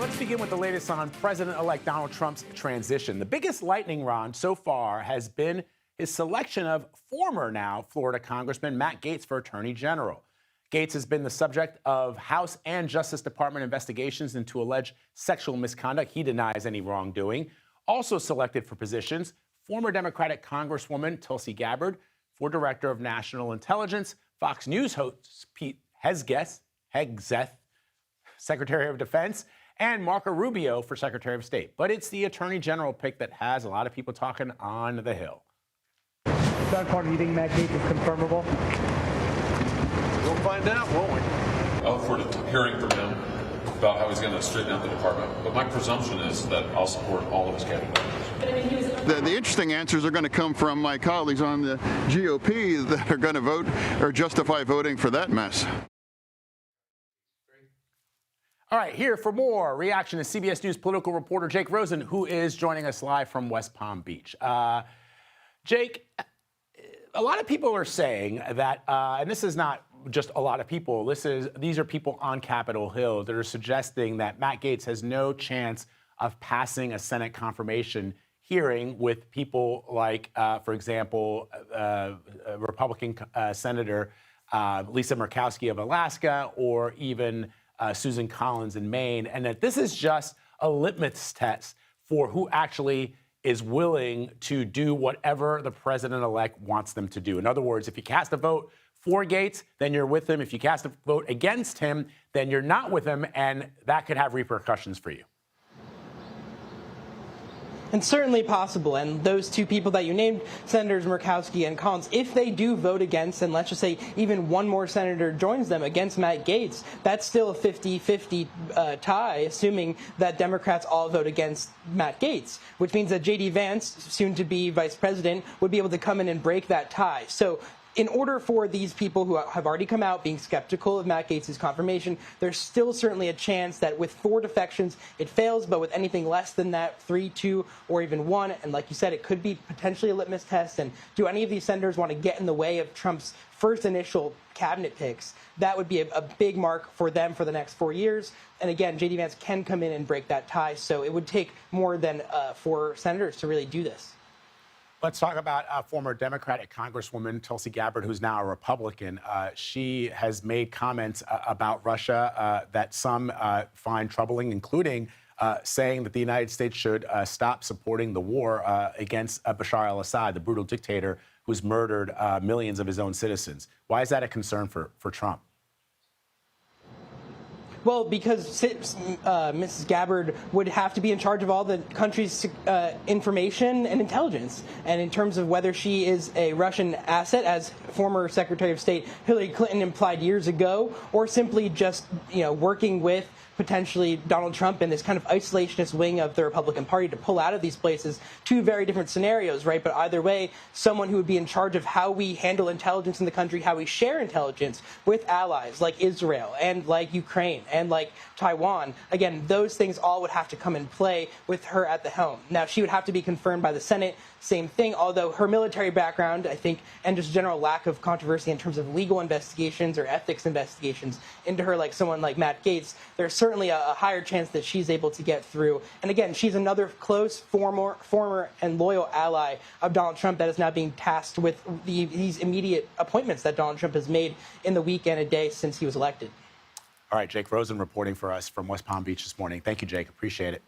Let's begin with the latest on President-elect Donald Trump's transition. The biggest lightning rod so far has been his selection of former now Florida Congressman Matt Gaetz for Attorney General. Gaetz has been the subject of House and Justice Department investigations into alleged sexual misconduct. He denies any wrongdoing. Also selected for positions, former Democratic Congresswoman Tulsi Gabbard for Director of National Intelligence, Fox News host Pete Hegseth, Secretary of Defense, and Marco Rubio for Secretary of State. But it's the Attorney General pick that has a lot of people talking on the Hill. Doug Carter, do you think Matt Gaetz is confirmable? We'll find out, won't we? I look forward to hearing from him about how he's going to straighten out the department. But my presumption is that I'll support all of his candidates. The interesting answers are going to come from my colleagues on the GOP that are going to vote or justify voting for that mess. All right, here for more reaction is CBS News political reporter Jake Rosen, who is joining us live from West Palm Beach. Jake, a lot of people are saying that, and this is not just a lot of people, these are people on Capitol Hill that are suggesting that Matt Gaetz has no chance of passing a Senate confirmation hearing with people like, for example, Republican Senator Lisa Murkowski of Alaska, or even Susan Collins in Maine, and that this is just a litmus test for who actually is willing to do whatever the president-elect wants them to do. In other words, if you cast a vote for Gaetz, then you're with him. If you cast a vote against him, then you're not with him, and that could have repercussions for you. And certainly possible. And those two people that you named, Senators Murkowski and Collins, if they do vote against, and let's just say even one more senator joins them against Matt Gaetz, that's still a 50-50 tie, assuming that Democrats all vote against Matt Gaetz, which means that J.D. Vance, soon to be vice president, would be able to come in and break that tie. So in order for these people who have already come out being skeptical of Matt Gaetz' confirmation, there's still certainly a chance that with 4 defections, it fails, but with anything less than that, 3, 2, or even 1, and like you said, it could be potentially a litmus test, and do any of these senators want to get in the way of Trump's first initial cabinet picks? That would be a big mark for them for the next 4 years. And again, J.D. Vance can come in and break that tie, so it would take more than 4 senators to really do this. Let's talk about former Democratic Congresswoman Tulsi Gabbard, who's now a Republican. She has made comments about Russia that some find troubling, including saying that the United States should stop supporting the war against Bashar al-Assad, the brutal dictator who's murdered millions of his own citizens. Why is that a concern for Trump? Well, because Mrs. Gabbard would have to be in charge of all the country's information and intelligence. And in terms of whether she is a Russian asset, as former Secretary of State Hillary Clinton implied years ago, or simply just, working with potentially Donald Trump in this kind of isolationist wing of the Republican Party to pull out of these places, 2 very different scenarios, right? But either way, someone who would be in charge of how we handle intelligence in the country, how we share intelligence with allies like Israel and like Ukraine and like Taiwan. Again, those things all would have to come in play with her at the helm. Now, she would have to be confirmed by the Senate, same thing, although her military background, I think, and just general lack of controversy in terms of legal investigations or ethics investigations into her, like someone like Matt Gaetz, there's certainly a higher chance that she's able to get through. And again, she's another close former and loyal ally of Donald Trump that is now being tasked with these immediate appointments that Donald Trump has made in the week and a day since he was elected. All right, Jake Rosen reporting for us from West Palm Beach this morning. Thank you, Jake. Appreciate it.